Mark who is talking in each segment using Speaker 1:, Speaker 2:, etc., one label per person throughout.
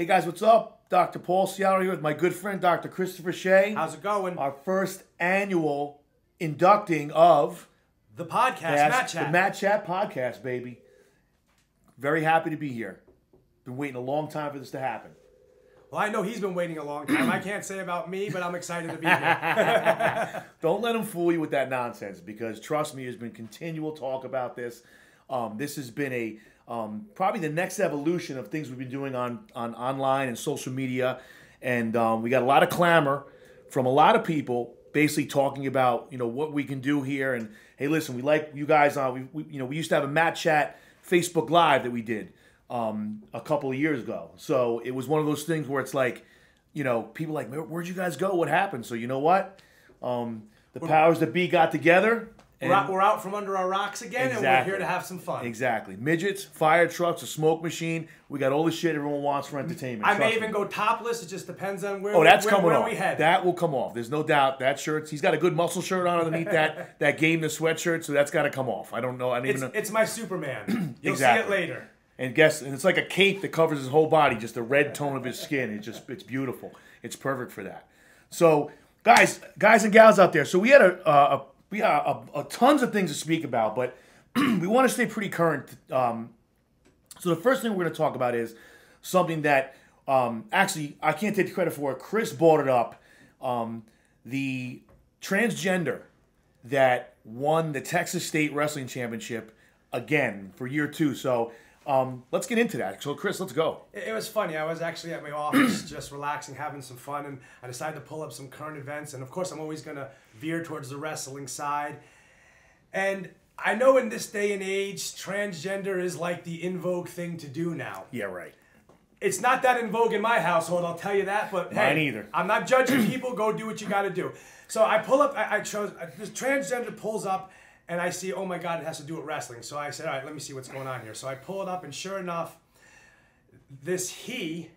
Speaker 1: Hey guys, what's up? Dr. Paul Ciatto here with my good friend Dr. Christopher Shay.
Speaker 2: How's it going?
Speaker 1: Our first annual inducting of
Speaker 2: the podcast, Matt Chat.
Speaker 1: The Matt Chat podcast, baby. Very happy to be here. Been waiting a long time for this to happen.
Speaker 2: Well, I know he's been waiting a long time. I can't say about me, but I'm excited to be here.
Speaker 1: Don't let him fool you with that nonsense, because trust me, there's been continual talk about this. This has been a probably the next evolution of things we've been doing on online and social media, and we got a lot of clamor from a lot of people, basically talking about what we can do here. And hey, listen, we like you guys. We used to have a Matt Chat Facebook Live that we did a couple of years ago. So it was one of those things where it's like, people are like, where'd you guys go? What happened? So you know what? The powers that be got together.
Speaker 2: We're out from under our rocks again,
Speaker 1: exactly.
Speaker 2: And we're here to have some fun.
Speaker 1: Exactly. Midgets, fire trucks, a smoke machine. We got all the shit everyone wants for entertainment.
Speaker 2: I may even go topless. It just depends on where,
Speaker 1: that's
Speaker 2: where,
Speaker 1: coming
Speaker 2: where
Speaker 1: off.
Speaker 2: we head.
Speaker 1: That will come off. There's no doubt. That shirt, he's got a good muscle shirt on underneath that game, the sweatshirt, so that's got to come off. I don't know.
Speaker 2: It's my Superman. You'll
Speaker 1: exactly.
Speaker 2: see it later.
Speaker 1: And it's like a cape that covers his whole body, just the red tone of his skin. It's beautiful. It's perfect for that. So, guys and gals out there, so we had a tons of things to speak about, but we want to stay pretty current. So the first thing we're going to talk about is something that actually I can't take the credit for. Chris brought it up. The transgender that won the Texas State Wrestling Championship again for year 2. So let's get into that. So Chris, let's go.
Speaker 2: It was funny. I was actually at my office just relaxing, having some fun, and I decided to pull up some current events. And of course, I'm always going to veer towards the wrestling side. And I know in this day and age, transgender is like the in vogue thing to do now.
Speaker 1: Yeah, right.
Speaker 2: It's not that in vogue in my household, I'll tell you that. But
Speaker 1: mine
Speaker 2: hey,
Speaker 1: either.
Speaker 2: I'm not judging people. Go do what you got to do. So I pull up. I chose this transgender pulls up. And I see, oh my God, it has to do with wrestling. So I said, all right, let me see what's going on here. So I pull it up, and sure enough, he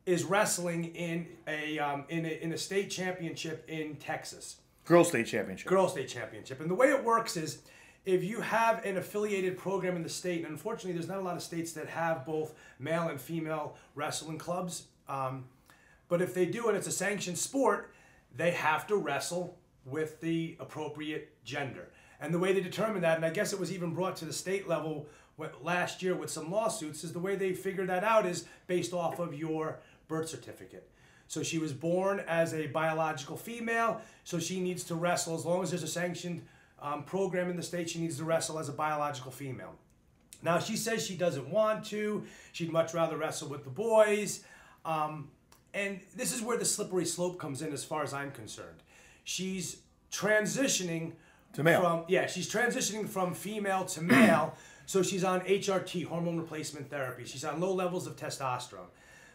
Speaker 2: is wrestling in a state championship in Texas.
Speaker 1: Girls State Championship.
Speaker 2: Girls State Championship. And the way it works is, if you have an affiliated program in the state, and unfortunately there's not a lot of states that have both male and female wrestling clubs, but if they do and it's a sanctioned sport, they have to wrestle with the appropriate gender. And the way they determine that, and I guess it was even brought to the state level last year with some lawsuits, is the way they figured that out is based off of your birth certificate. So she was born as a biological female, so she needs to wrestle, as long as there's a sanctioned program in the state, she needs to wrestle as a biological female. Now, she says she doesn't want to. She'd much rather wrestle with the boys. And this is where the slippery slope comes in as far as I'm concerned. She's transitioning
Speaker 1: to male.
Speaker 2: She's transitioning from female to male, so she's on HRT, hormone replacement therapy. She's on low levels of testosterone.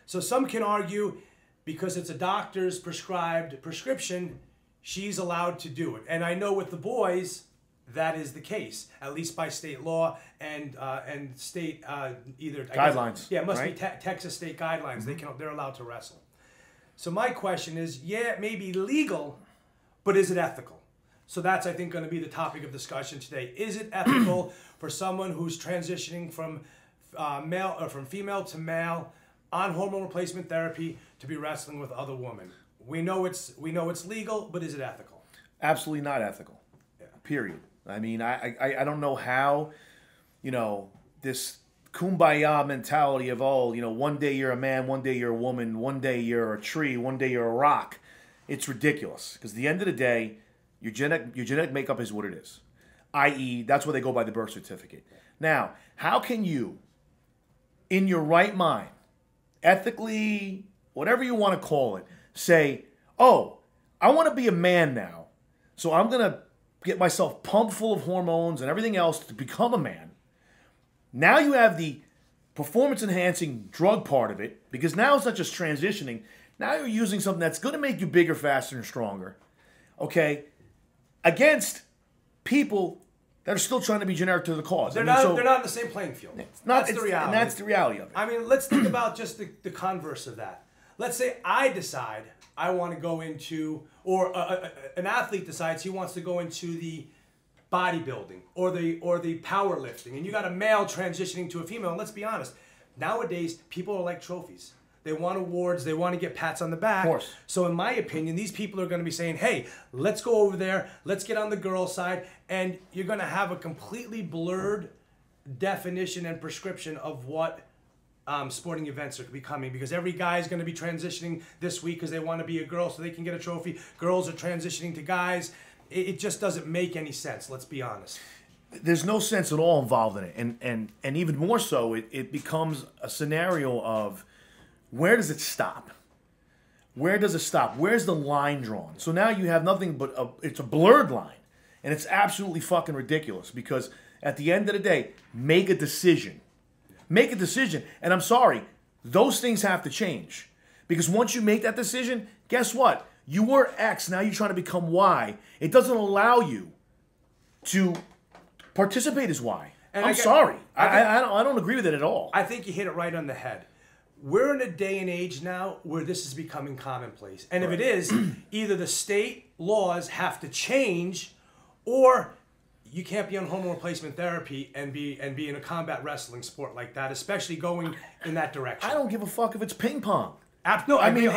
Speaker 2: So some can argue, because it's a doctor's prescription, she's allowed to do it. And I know with the boys, that is the case, at least by state law and state either
Speaker 1: guidelines.
Speaker 2: It must be Texas state guidelines. Mm-hmm. They're allowed to wrestle. So my question is, it may be legal, but is it ethical? So that's, I think, going to be the topic of discussion today. Is it ethical for someone who's transitioning from female to male on hormone replacement therapy to be wrestling with other women? We know it's legal, but is it ethical?
Speaker 1: Absolutely not ethical. Yeah. Period. I mean, I don't know how, this kumbaya mentality of one day you're a man, one day you're a woman, one day you're a tree, one day you're a rock. It's ridiculous, because at the end of the day, your genetic makeup is what it is, i.e., that's where they go by the birth certificate. Now, how can you, in your right mind, ethically, whatever you want to call it, say, oh, I want to be a man now, so I'm going to get myself pumped full of hormones and everything else to become a man. Now you have the performance-enhancing drug part of it, because now it's not just transitioning. Now you're using something that's going to make you bigger, faster, and stronger, okay, against people that are still trying to be generic to the cause.
Speaker 2: They're not on the same playing field. That's the reality.
Speaker 1: And that's the reality of it.
Speaker 2: I mean, let's think about just the converse of that. Let's say I decide I want to go into, or an athlete decides he wants to go into the bodybuilding or the powerlifting, and you got a male transitioning to a female. And let's be honest, nowadays people are like trophies. They want awards. They want to get pats on the back.
Speaker 1: Of course.
Speaker 2: So in my opinion, these people are going to be saying, hey, let's go over there. Let's get on the girl side. And you're going to have a completely blurred definition and prescription of what sporting events are becoming, because every guy is going to be transitioning this week because they want to be a girl so they can get a trophy. Girls are transitioning to guys. It just doesn't make any sense, let's be honest.
Speaker 1: There's no sense at all involved in it. And even more so, it becomes a scenario of where does it stop? Where does it stop? Where's the line drawn? So now you have nothing but it's a blurred line. And it's absolutely fucking ridiculous because at the end of the day, make a decision. Make a decision. And I'm sorry, those things have to change. Because once you make that decision, guess what? You were X, now you're trying to become Y. It doesn't allow you to participate as Y. And I'm sorry. I don't agree with it at all.
Speaker 2: I think you hit it right on the head. We're in a day and age now where this is becoming commonplace. And if it is, either the state laws have to change, or you can't be on hormone replacement therapy and be in a combat wrestling sport like that, especially going in that direction.
Speaker 1: I don't give a fuck if it's ping pong.
Speaker 2: No,
Speaker 1: I mean,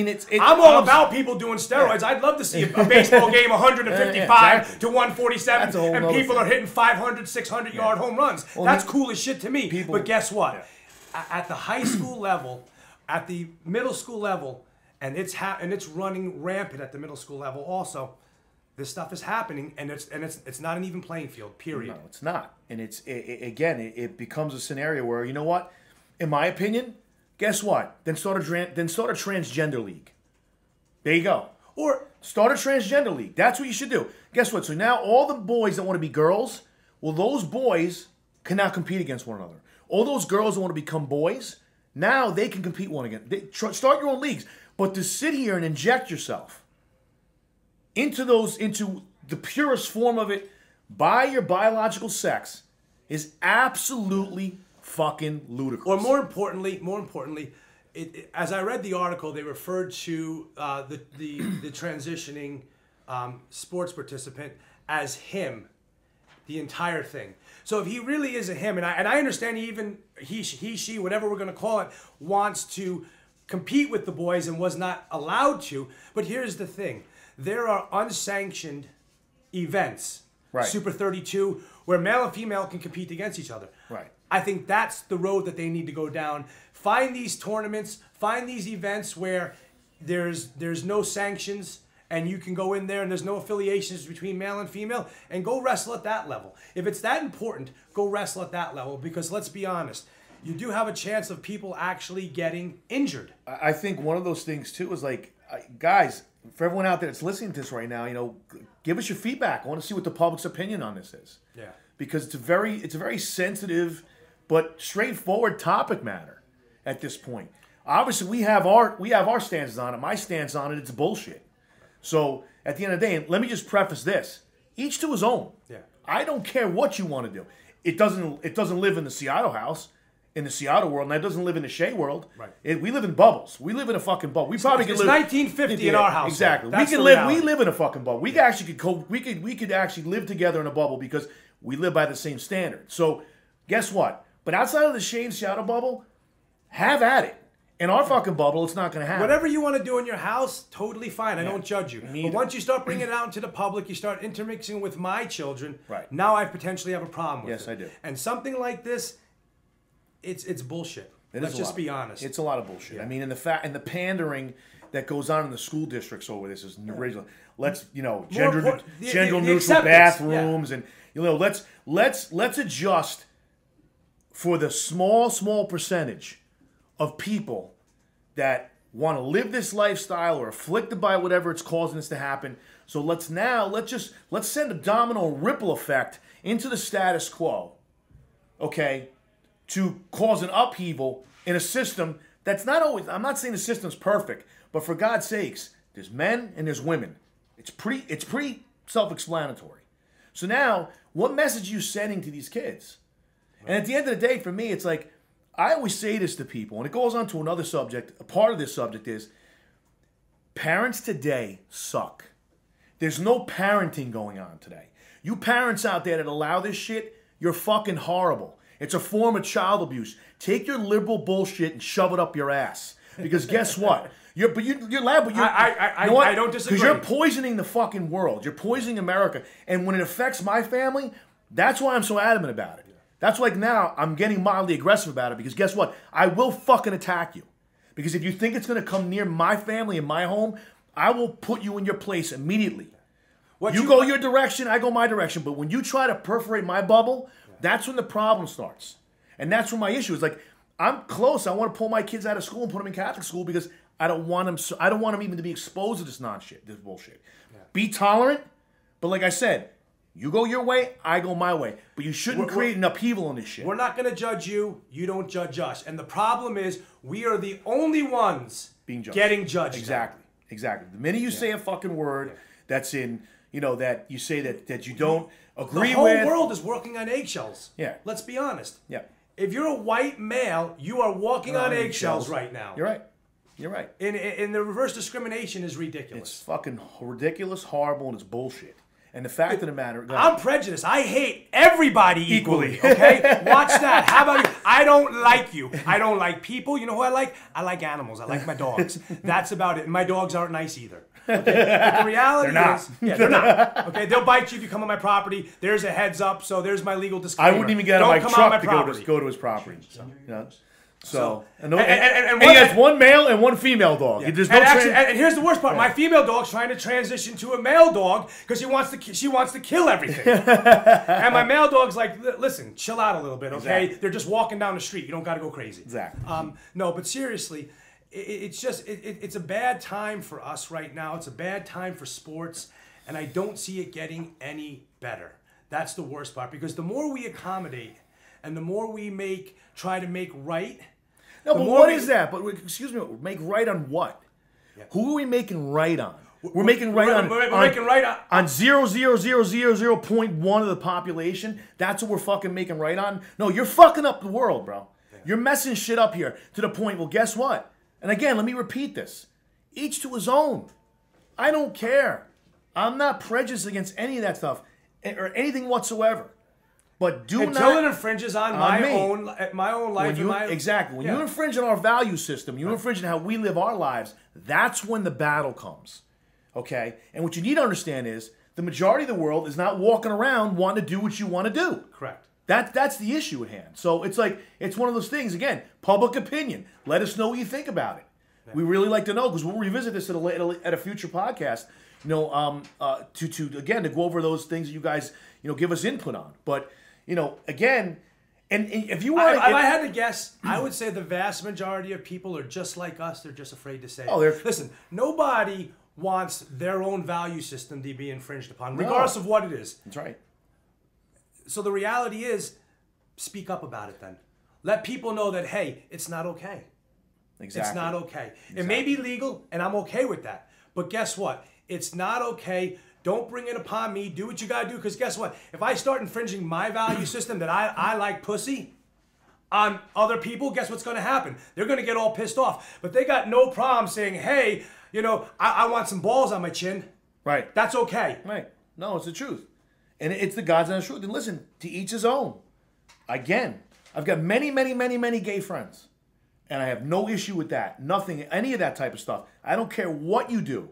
Speaker 1: it's
Speaker 2: I'm all about people doing steroids. Yeah. I'd love to see a baseball game 155 to 147, and people are hitting 500, 600 yard home runs. Well, that's cool as shit to me. But guess what? Yeah. At the high school level, at the middle school level, and it's running rampant at the middle school level also. This stuff is happening, and it's not an even playing field. Period.
Speaker 1: No, it's not, and it becomes a scenario where, you know what, in my opinion, guess what? Then start a transgender league. There you go. Or start a transgender league. That's what you should do. Guess what? So now all the boys that want to be girls, well, those boys can now compete against one another. All those girls that want to become boys, now they can compete one against. Start your own leagues, but to sit here and inject yourself into the purest form of it by your biological sex is absolutely fucking ludicrous.
Speaker 2: Or more importantly, as I read the article, they referred to the transitioning sports participant as him, the entire thing. So if he really is a him, and I understand he, she, whatever we're going to call it, wants to compete with the boys and was not allowed to. But here's the thing. There are unsanctioned events,
Speaker 1: right.
Speaker 2: Super 32, where male and female can compete against each other.
Speaker 1: Right.
Speaker 2: I think that's the road that they need to go down. Find these tournaments, find these events where there's no sanctions, and you can go in there and there's no affiliations between male and female, and go wrestle at that level. If it's that important, go wrestle at that level, because let's be honest, you do have a chance of people actually getting injured.
Speaker 1: I think one of those things too is like, guys, for everyone out there that's listening to this right now, give us your feedback. I want to see what the public's opinion on this is.
Speaker 2: Yeah.
Speaker 1: Because it's a very sensitive but straightforward topic matter at this point. Obviously, we have our stances on it. My stance on it's bullshit. So at the end of the day, let me just preface this: each to his own.
Speaker 2: Yeah.
Speaker 1: I don't care what you want to do. It doesn't live in the Ciatto house, in the Ciatto world, and that doesn't live in the Shay world.
Speaker 2: Right.
Speaker 1: We live in bubbles. We live in a fucking bubble. We probably could live.
Speaker 2: It's 1950 in our house.
Speaker 1: Exactly.
Speaker 2: That's
Speaker 1: we live in a fucking bubble. We could actually live together in a bubble because we live by the same standard. So guess what? But outside of the Shay and Ciatto bubble, have at it. In our fucking bubble, it's not going to happen.
Speaker 2: Whatever you want to do in your house, totally fine. I don't judge you. But once you start bringing it out into the public, you start intermixing with my children.
Speaker 1: Right.
Speaker 2: Now I potentially have a problem with it.
Speaker 1: Yes, I do.
Speaker 2: And something like this, it's bullshit. Let's just be honest.
Speaker 1: It's a lot of bullshit. Yeah. I mean, and the pandering that goes on in the school districts over this is original. Let's gender neutral bathrooms, and let's adjust for the small percentage of people that want to live this lifestyle or afflicted by whatever it's causing this to happen. So let's send a domino ripple effect into the status quo, okay, to cause an upheaval in a system that's not always, I'm not saying the system's perfect, but for God's sakes, there's men and there's women. It's pretty self-explanatory. So now, what message are you sending to these kids? And at the end of the day, for me, it's like, I always say this to people, and it goes on to another subject. A part of this subject is parents today suck. There's no parenting going on today. You parents out there that allow this shit, you're fucking horrible. It's a form of child abuse. Take your liberal bullshit and shove it up your ass. Because guess what? You're loud, but
Speaker 2: I don't disagree.
Speaker 1: Because you're poisoning the fucking world. You're poisoning America. And when it affects my family, that's why I'm so adamant about it. That's like now I'm getting mildly aggressive about it because guess what? I will fucking attack you. Because if you think it's going to come near my family and my home, I will put you in your place immediately. You go your direction, I go my direction. But when you try to perforate my bubble, that's when the problem starts. And that's where my issue is. Like, I'm close. I want to pull my kids out of school and put them in Catholic school because I don't want them. I don't want them even to be exposed to this this bullshit. Yeah. Be tolerant, but like I said, you go your way, I go my way. But you shouldn't create an upheaval in this shit.
Speaker 2: We're not going to judge you. You don't judge us. And the problem is, we are the only ones
Speaker 1: being judged.
Speaker 2: Getting judged.
Speaker 1: Exactly. The minute you say a fucking word that's in, that you say that you don't agree with.
Speaker 2: The whole world is working on eggshells.
Speaker 1: Yeah.
Speaker 2: Let's be honest.
Speaker 1: Yeah.
Speaker 2: If you're a white male, you are walking on eggshells right now.
Speaker 1: You're right. You're right.
Speaker 2: And the reverse discrimination is ridiculous.
Speaker 1: It's fucking ridiculous, horrible, and it's bullshit. And the fact of the matter...
Speaker 2: I'm prejudiced. I hate everybody equally, okay? Watch that. How about you? I don't like you. I don't like people. You know who I like? I like animals. I like my dogs. That's about it. And my dogs aren't nice either. Okay? But the reality is... Yeah, they're not. Okay? They'll bite you if you come on my property. There's a heads up, so there's my legal disclaimer.
Speaker 1: I wouldn't even get out of my truck to go to his property. And he has one male and one female dog.
Speaker 2: Yeah. And here's the worst part: my female dog's trying to transition to a male dog because she wants to kill everything. And my male dog's like, listen, chill out a little bit, okay? Exactly. They're just walking down the street. You don't got to go crazy.
Speaker 1: Exactly.
Speaker 2: No, but seriously, it's a bad time for us right now. It's a bad time for sports, and I don't see it getting any better. That's the worst part because the more we accommodate and the more we try to make right.
Speaker 1: No, but what is that? But excuse me, make right on what? Yeah. Who are we making right on? We're making right on 0.1 of the population. That's what we're fucking making right on. No, you're fucking up the world, bro. Yeah. You're messing shit up here to the point. Well, guess what? And again, let me repeat this: each to his own. I don't care. I'm not prejudiced against any of that stuff or anything whatsoever. But
Speaker 2: until it infringes on my own life.
Speaker 1: Exactly. When you infringe on our value system, you infringe on how we live our lives, that's when the battle comes. Okay? And what you need to understand is the majority of the world is not walking around wanting to do what you want to do.
Speaker 2: Correct.
Speaker 1: That's the issue at hand. So it's like, it's one of those things, again, public opinion. Let us know what you think about it. Yeah. We really like to know because we'll revisit this at a future podcast, to go over those things that you guys, give us input on. But again, and if you want,
Speaker 2: if I had to guess, I would say the vast majority of people are just like us. They're just afraid to say it. Listen, nobody wants their own value system to be infringed upon, regardless of what it is.
Speaker 1: That's right.
Speaker 2: So the reality is, speak up about it then. Let people know that, hey, it's not okay.
Speaker 1: Exactly.
Speaker 2: It's not okay. Exactly. It may be legal, and I'm okay with that. But guess what? It's not okay. Don't bring it upon me. Do what you got to do. Because guess what? If I start infringing my value system that I like pussy on other people, guess what's going to happen? They're going to get all pissed off. But they got no problem saying, hey, I want some balls on my chin.
Speaker 1: Right.
Speaker 2: That's okay.
Speaker 1: Right. No, it's the truth. And it's the God's honest truth. And listen, to each his own. Again, I've got many, many, many, many gay friends. And I have no issue with that. Nothing, any of that type of stuff. I don't care what you do.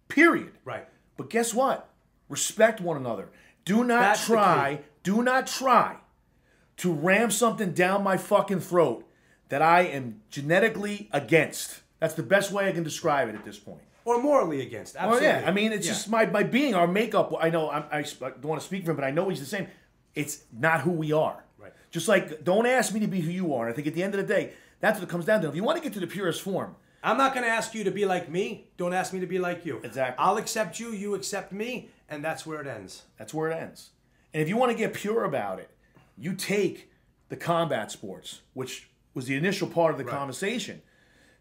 Speaker 1: Period.
Speaker 2: Right.
Speaker 1: But guess what? Respect one another. Do not try to ram something down my fucking throat that I am genetically against. That's the best way I can describe it at this point.
Speaker 2: Or morally against. Absolutely.
Speaker 1: Well, yeah. I mean, it's just my being, our makeup. I know I don't want to speak for him, but I know he's the same. It's not who we are.
Speaker 2: Right.
Speaker 1: Just like, don't ask me to be who you are. And I think at the end of the day, that's what it comes down to. If you want to get to the purest form,
Speaker 2: I'm not going to ask you to be like me. Don't ask me to be like you.
Speaker 1: Exactly.
Speaker 2: I'll accept you. You accept me. And that's where it ends.
Speaker 1: That's where it ends. And if you want to get pure about it, you take the combat sports, which was the initial part of the conversation.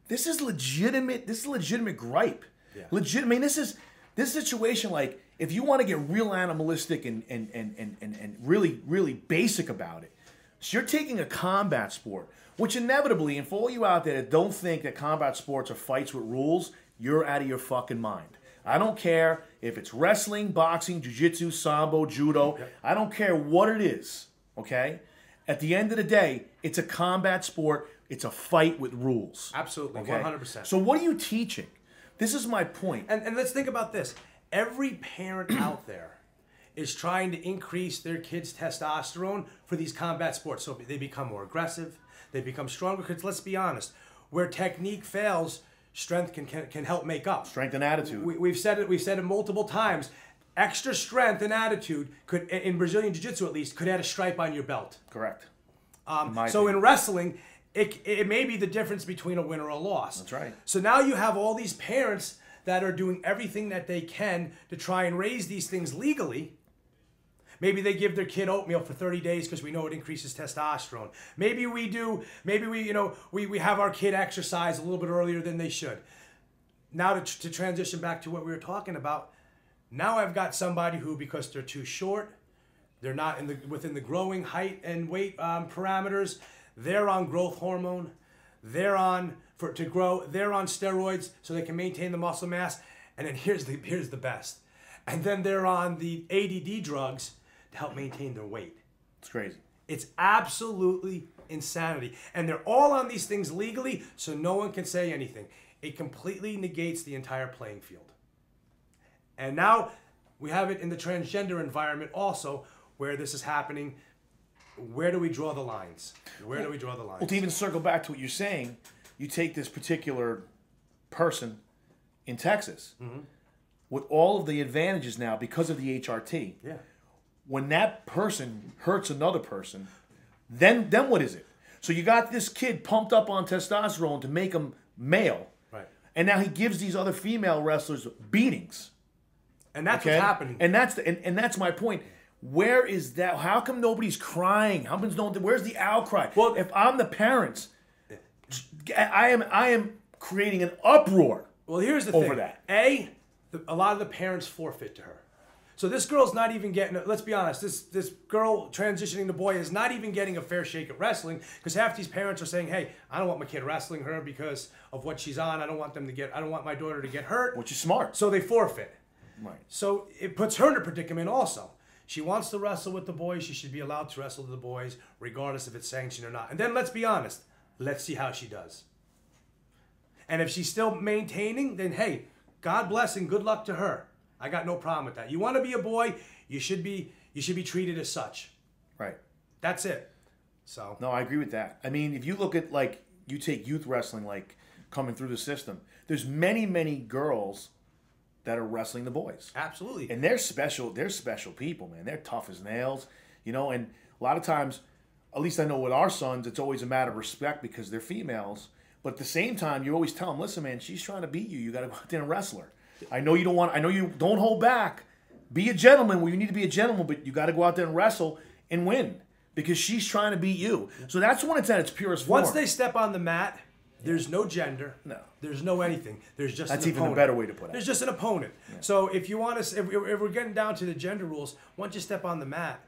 Speaker 1: This is legitimate. This is a legitimate gripe. Yeah. I mean, this situation, like, if you want to get real animalistic and really, really basic about it, so you're taking a combat sport, which inevitably, and for all you out there that don't think that combat sports are fights with rules, you're out of your fucking mind. I don't care if it's wrestling, boxing, jiu-jitsu, sambo, judo. Yep. I don't care what it is, okay? At the end of the day, it's a combat sport It's a fight with rules.
Speaker 2: Absolutely,
Speaker 1: Okay?
Speaker 2: 100%.
Speaker 1: So what are you teaching? This is my point.
Speaker 2: And let's think about this. Every parent out there is trying to increase their kids' testosterone for these combat sports. So they become more aggressive, they become stronger. Because let's be honest, where technique fails, strength can help make up.
Speaker 1: Strength and attitude.
Speaker 2: We've said it multiple times. Extra strength and attitude could, in Brazilian Jiu-Jitsu at least, could add a stripe on your belt.
Speaker 1: Correct.
Speaker 2: So in wrestling, it may be the difference between a win or a loss.
Speaker 1: That's right.
Speaker 2: So now you have all these parents that are doing everything that they can to try and raise these things legally. Maybe they give their kid oatmeal for 30 days because we know it increases testosterone. Maybe we have our kid exercise a little bit earlier than they should. Now to transition back to what we were talking about, now I've got somebody who, because they're too short, they're not within the growing height and weight parameters, they're on growth hormone, they're on steroids so they can maintain the muscle mass, and then here's the best. And then they're on the ADD drugs to help maintain their weight.
Speaker 1: It's crazy.
Speaker 2: It's absolutely insanity. And they're all on these things legally, so no one can say anything. It completely negates the entire playing field. And now we have it in the transgender environment also, where this is happening. Where do we draw the lines? Where do we draw the lines?
Speaker 1: Well, to even circle back to what you're saying, you take this particular person in Texas with all of the advantages now because of the HRT.
Speaker 2: Yeah.
Speaker 1: When that person hurts another person, then what is it? So you got this kid pumped up on testosterone to make him male.
Speaker 2: Right.
Speaker 1: And now he gives these other female wrestlers beatings.
Speaker 2: And that's what's happening.
Speaker 1: And that's my point. Where is that? How come nobody's crying? Where's the outcry?
Speaker 2: Well,
Speaker 1: if I'm the parents, I am creating an uproar.
Speaker 2: Well, here's the
Speaker 1: over
Speaker 2: thing.
Speaker 1: that.
Speaker 2: A lot of the parents forfeit to her. So this girl's not even getting, let's be honest, this girl transitioning to boy is not even getting a fair shake at wrestling, because half these parents are saying, hey, I don't want my kid wrestling her because of what she's on. I don't want my daughter to get hurt.
Speaker 1: Which is smart.
Speaker 2: So they forfeit.
Speaker 1: Right.
Speaker 2: So it puts her in a predicament also. She wants to wrestle with the boys. She should be allowed to wrestle with the boys, regardless if it's sanctioned or not. And then let's be honest. Let's see how she does. And if she's still maintaining, then hey, God bless and good luck to her. I got no problem with that. You want to be a boy, you should be treated as such.
Speaker 1: Right.
Speaker 2: That's it. So
Speaker 1: no, I agree with that. I mean, if you look at, like, you take youth wrestling, like, coming through the system, there's many girls that are wrestling the boys.
Speaker 2: Absolutely.
Speaker 1: And they're special people, man. They're tough as nails, and a lot of times, at least I know with our sons, it's always a matter of respect because they're females. But at the same time, you always tell them, listen, man, she's trying to beat you. You got to go out there and wrestle her. I know you don't hold back. Be a gentleman where you need to be a gentleman, but you got to go out there and wrestle and win because she's trying to beat you. So that's when it's at its purest form.
Speaker 2: Once they step on the mat, there's no gender. No. There's no anything. There's just
Speaker 1: that's
Speaker 2: an
Speaker 1: even
Speaker 2: opponent.
Speaker 1: a better way to put it.
Speaker 2: There's just an opponent. Yeah. So if you want to, if we're getting down to the gender rules, once you step on the mat,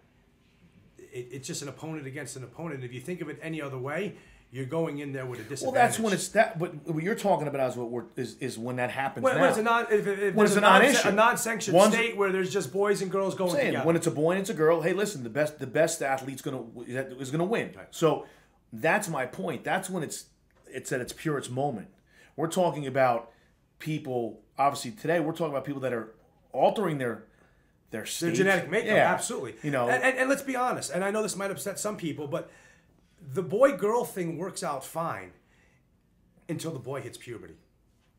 Speaker 2: it's just an opponent against an opponent. If you think of it any other way, you're going in there with a disadvantage. Well,
Speaker 1: that's when it's that. But what you're talking about is when that happens.
Speaker 2: When it's a
Speaker 1: non-issue,
Speaker 2: a non-sanctioned state where there's just boys and girls going together.
Speaker 1: When it's a boy and it's a girl, hey, listen, the best athlete's is gonna win. Right. So that's my point. That's when it's at its purest moment. We're talking about people. Obviously, today we're talking about people that are altering their state.
Speaker 2: Their genetic makeup. Yeah. Absolutely. And let's be honest. And I know this might upset some people, but the boy-girl thing works out fine until the boy hits puberty.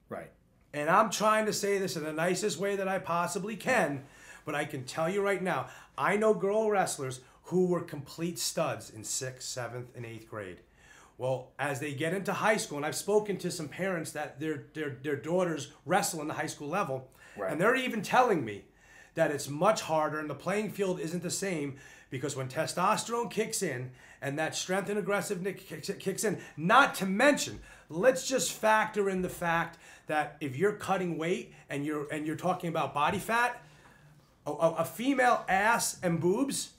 Speaker 1: Right.
Speaker 2: And I'm trying to say this in the nicest way that I possibly can, but I can tell you right now, I know girl wrestlers who were complete studs in 6th, 7th, and 8th grade. Well, as they get into high school, and I've spoken to some parents that their daughters wrestle in the high school level, right. And they're even telling me that it's much harder and the playing field isn't the same because when testosterone kicks in and that strength and aggressiveness kicks in, not to mention, let's just factor in the fact that if you're cutting weight and you're talking about body fat, a female ass and boobs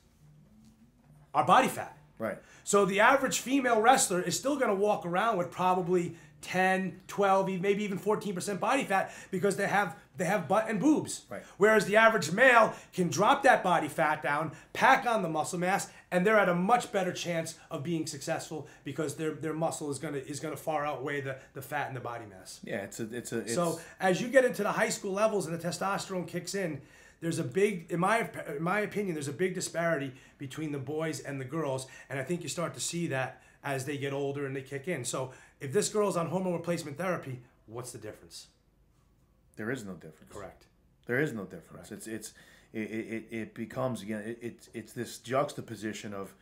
Speaker 2: are body fat.
Speaker 1: Right.
Speaker 2: So the average female wrestler is still going to walk around with probably 10, 12, maybe even 14% body fat because they have They have butt and boobs.
Speaker 1: Right.
Speaker 2: Whereas the average male can drop that body fat down, pack on the muscle mass, and they're at a much better chance of being successful because their muscle is gonna far outweigh the fat and the body mass.
Speaker 1: Yeah,
Speaker 2: So as you get into the high school levels and the testosterone kicks in, there's a big, in my opinion, there's a big disparity between the boys and the girls, and I think you start to see that as they get older and they kick in. So if this girl's on hormone replacement therapy, what's the difference?
Speaker 1: There is no difference.
Speaker 2: Correct.
Speaker 1: There is no difference. Correct. It becomes, again, it's this juxtaposition of,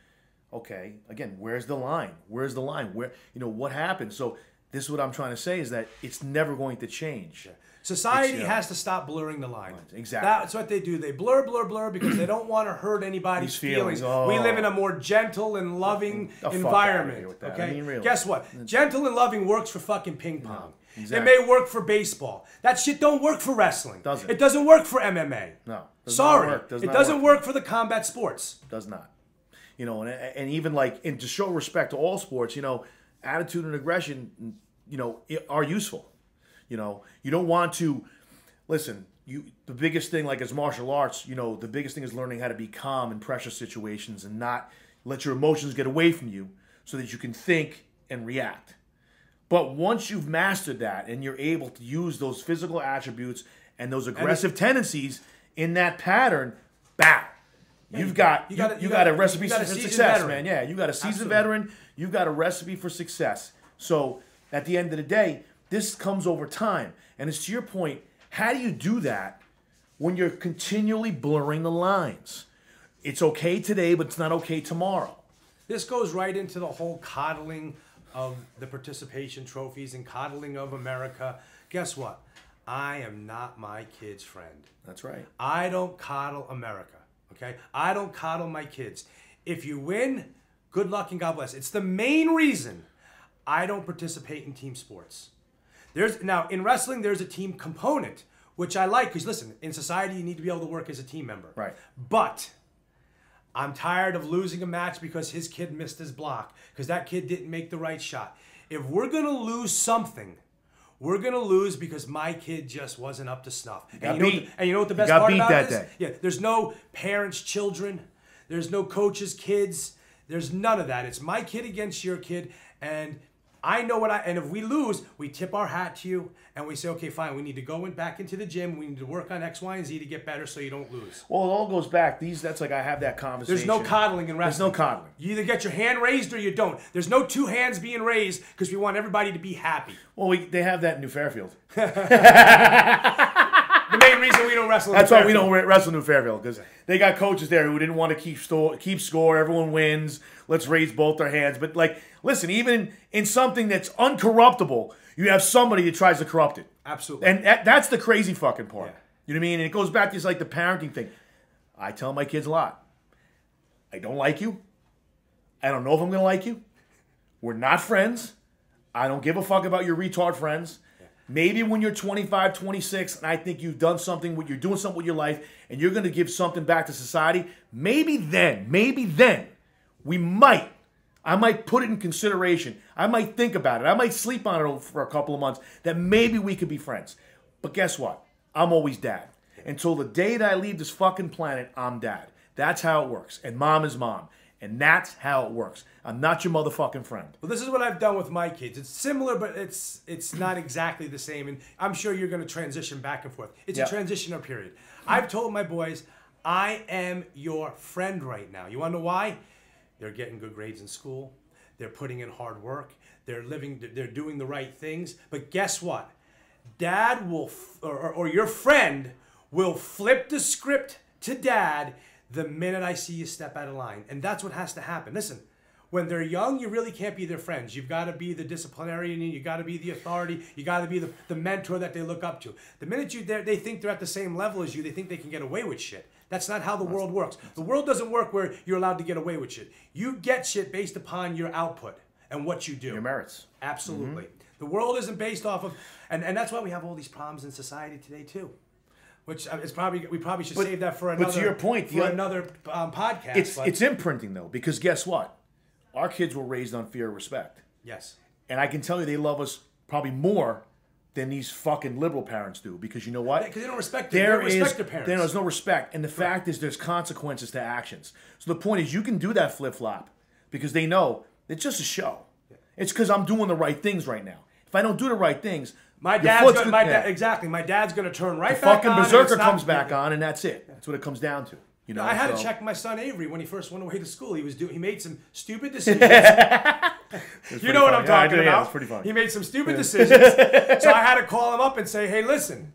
Speaker 1: okay, again, where's the line? Where's the line? Where, what happens? So this is what I'm trying to say is that it's never going to change.
Speaker 2: Yeah. Society has to stop blurring the line.
Speaker 1: Exactly.
Speaker 2: That's what they do. They blur because they don't want to hurt anybody's feelings.
Speaker 1: Oh.
Speaker 2: We live in a more gentle and loving environment. Okay.
Speaker 1: I mean, really.
Speaker 2: Guess what? Gentle and loving works for fucking ping pong.
Speaker 1: No, exactly.
Speaker 2: It may work for baseball. That shit don't work for wrestling.
Speaker 1: Doesn't.
Speaker 2: It doesn't work for MMA.
Speaker 1: No.
Speaker 2: Sorry. It doesn't work for the combat sports.
Speaker 1: Does not. And even and to show respect to all sports, attitude and aggression, are useful. You don't want to listen. The biggest thing, like as martial arts, the biggest thing is learning how to be calm in pressure situations and not let your emotions get away from you, so that you can think and react. But once you've mastered that and you're able to use those physical attributes and those aggressive tendencies in that pattern, bam, you got a recipe for success, man. Yeah, you got a seasoned veteran. You've got a recipe for success. So at the end of the day, this comes over time. And it's to your point, how do you do that when you're continually blurring the lines? It's okay today, but it's not okay tomorrow.
Speaker 2: This goes right into the whole coddling of the participation trophies and coddling of America. Guess what? I am not my kid's friend.
Speaker 1: That's right.
Speaker 2: I don't coddle America, okay? I don't coddle my kids. If you win, good luck and God bless. It's the main reason I don't participate in team sports. Now, in wrestling, there's a team component, which I like, because listen, in society, you need to be able to work as a team member.
Speaker 1: Right.
Speaker 2: But I'm tired of losing a match because his kid missed his block, because that kid didn't make the right shot. If we're going to lose something, we're going to lose because my kid just wasn't up to snuff. And you know what the best part about this? Day. Yeah, there's no parents, children. There's no coaches, kids. There's none of that. It's my kid against your kid, and I know and if we lose, we tip our hat to you and we say, okay, fine, we need to go back into the gym. We need to work on X, Y, and Z to get better so you don't lose.
Speaker 1: Well, it all goes back. That's like I have that conversation.
Speaker 2: There's no coddling in wrestling.
Speaker 1: There's no coddling.
Speaker 2: You either get your hand raised or you don't. There's no two hands being raised because we want everybody to be happy.
Speaker 1: Well, they have that in New Fairfield.
Speaker 2: The main reason we don't wrestle in
Speaker 1: That's why we don't wrestle in New Fairfield, because they got coaches there who didn't want to keep score. Everyone wins. Let's raise both their hands. But listen, even in something that's uncorruptible, you have somebody that tries to corrupt it.
Speaker 2: Absolutely.
Speaker 1: And that's the crazy fucking part.
Speaker 2: Yeah.
Speaker 1: You know what I mean? And it goes back to this, the parenting thing. I tell my kids a lot. I don't like you. I don't know if I'm going to like you. We're not friends. I don't give a fuck about your retard friends. Yeah. Maybe when you're 25, 26, and I think you've done something, you're doing something with your life, and you're going to give something back to society, maybe then, I might put it in consideration. I might think about it. I might sleep on it for a couple of months, that maybe we could be friends. But guess what? I'm always dad. Until the day that I leave this fucking planet, I'm dad. That's how it works. And mom is mom. And that's how it works. I'm not your motherfucking friend.
Speaker 2: Well, this is what I've done with my kids. It's similar, but it's not exactly the same. And I'm sure you're going to transition back and forth. It's a transitional period. I've told my boys, I am your friend right now. You want to know why? They're getting good grades in school. They're putting in hard work. They're doing the right things. But guess what? Dad will, or your friend will flip the script to dad the minute I see you step out of line. And that's what has to happen. Listen, when they're young, you really can't be their friends. You've got to be the disciplinarian. You got to be the authority. You got to be the mentor that they look up to. The minute they think they're at the same level as you, they think they can get away with shit. That's not how the world works. The world doesn't work where you're allowed to get away with shit. You get shit based upon your output and what you do.
Speaker 1: Your merits.
Speaker 2: Absolutely. Mm-hmm. The world isn't based off of, and that's why we have all these problems in society today too. Which is we probably should save that for another.
Speaker 1: But to your point,
Speaker 2: another podcast.
Speaker 1: It's imprinting though, because guess what? Our kids were raised on fear of respect.
Speaker 2: Yes.
Speaker 1: And I can tell you, they love us probably more than these fucking liberal parents do. Because you know what?
Speaker 2: Because they don't respect their parents.
Speaker 1: There's no respect. And the fact is there's consequences to actions. So the point is you can do that flip-flop because they know it's just a show. It's because I'm doing the right things right now. If I don't do the right things,
Speaker 2: my dad's going to turn right
Speaker 1: the
Speaker 2: back on.
Speaker 1: Fucking berserker comes back on, and that's it. That's what it comes down to. You know,
Speaker 2: I had to check my son Avery when he first went away to school. He made some stupid decisions. You know what I'm talking about.
Speaker 1: Yeah, it's pretty funny.
Speaker 2: He made some stupid decisions. So I had to call him up and say, hey, listen,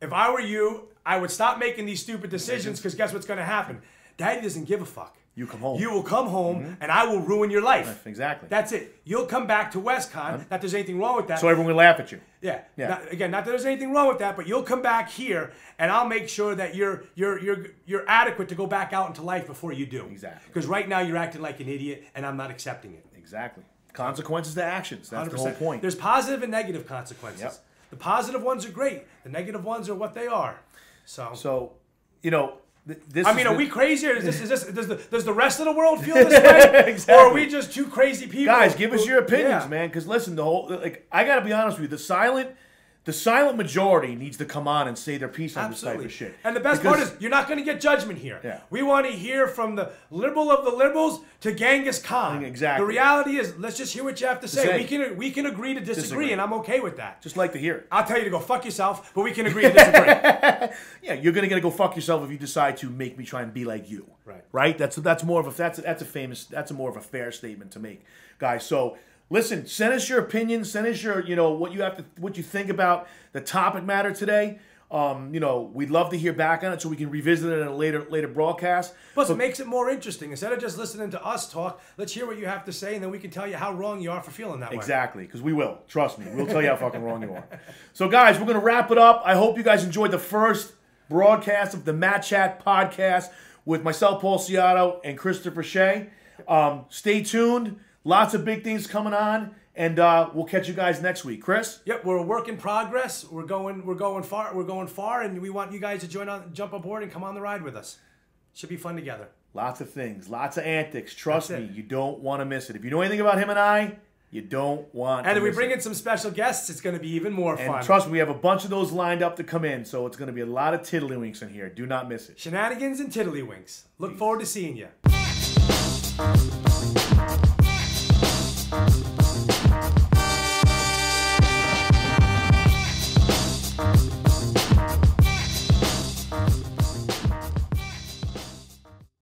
Speaker 2: if I were you, I would stop making these stupid decisions because guess what's going to happen? Daddy doesn't give a fuck.
Speaker 1: You come home.
Speaker 2: You will come home, and I will ruin your life.
Speaker 1: Exactly.
Speaker 2: That's it. You'll come back to WestCon. Not there's anything wrong with that.
Speaker 1: So everyone will laugh at you.
Speaker 2: Yeah. Not that there's anything wrong with that, but you'll come back here, and I'll make sure that you're adequate to go back out into life before you do.
Speaker 1: Exactly.
Speaker 2: Because right now you're acting like an idiot, and I'm not accepting it.
Speaker 1: Exactly. Consequences to actions. That's 100%. The whole point.
Speaker 2: There's positive and negative consequences. Yep. The positive ones are great. The negative ones are what they are.
Speaker 1: So you know.
Speaker 2: Are we crazy? Or does the rest of the world feel this way?
Speaker 1: Exactly.
Speaker 2: Or are we just two crazy people?
Speaker 1: Guys, give us your opinions, man. Because listen, I gotta be honest with you. The silent majority needs to come on and say their piece on this type of shit.
Speaker 2: And the best part is, you're not going to get judgment here.
Speaker 1: Yeah.
Speaker 2: We want to hear from the liberal of the liberals to Genghis Khan.
Speaker 1: Exactly.
Speaker 2: The reality is, let's just hear what you have to say. We can agree to disagree, and I'm okay with that.
Speaker 1: Just like to hear it.
Speaker 2: I'll tell you to go fuck yourself, but we can agree to disagree.
Speaker 1: Yeah, you're gonna go fuck yourself if you decide to make me try and be like you.
Speaker 2: Right.
Speaker 1: Right. That's more of a more of a fair statement to make, guys. So. Listen, send us your opinions. Send us your, what you think about the topic matter today. We'd love to hear back on it so we can revisit it in a later broadcast.
Speaker 2: Plus, it makes it more interesting. Instead of just listening to us talk, let's hear what you have to say, and then we can tell you how wrong you are for feeling that way.
Speaker 1: Exactly, because we will. Trust me. We'll tell you how fucking wrong you are. So, guys, we're going to wrap it up. I hope you guys enjoyed the first broadcast of the Matt Chat podcast with myself, Paul Ciatto, and Christopher Shay. Stay tuned. Lots of big things coming on, and we'll catch you guys next week. Chris?
Speaker 2: Yep, we're a work in progress. We're going far, and we want you guys to jump aboard and come on the ride with us. Should be fun together.
Speaker 1: Lots of things, lots of antics. Trust me, you don't want to miss it. If you know anything about him and I, you don't want to miss it.
Speaker 2: And if we bring in some special guests, it's going to be even more fun.
Speaker 1: And trust me, we have a bunch of those lined up to come in, so it's going to be a lot of tiddlywinks in here. Do not miss it.
Speaker 2: Shenanigans and tiddlywinks. Look forward to seeing you.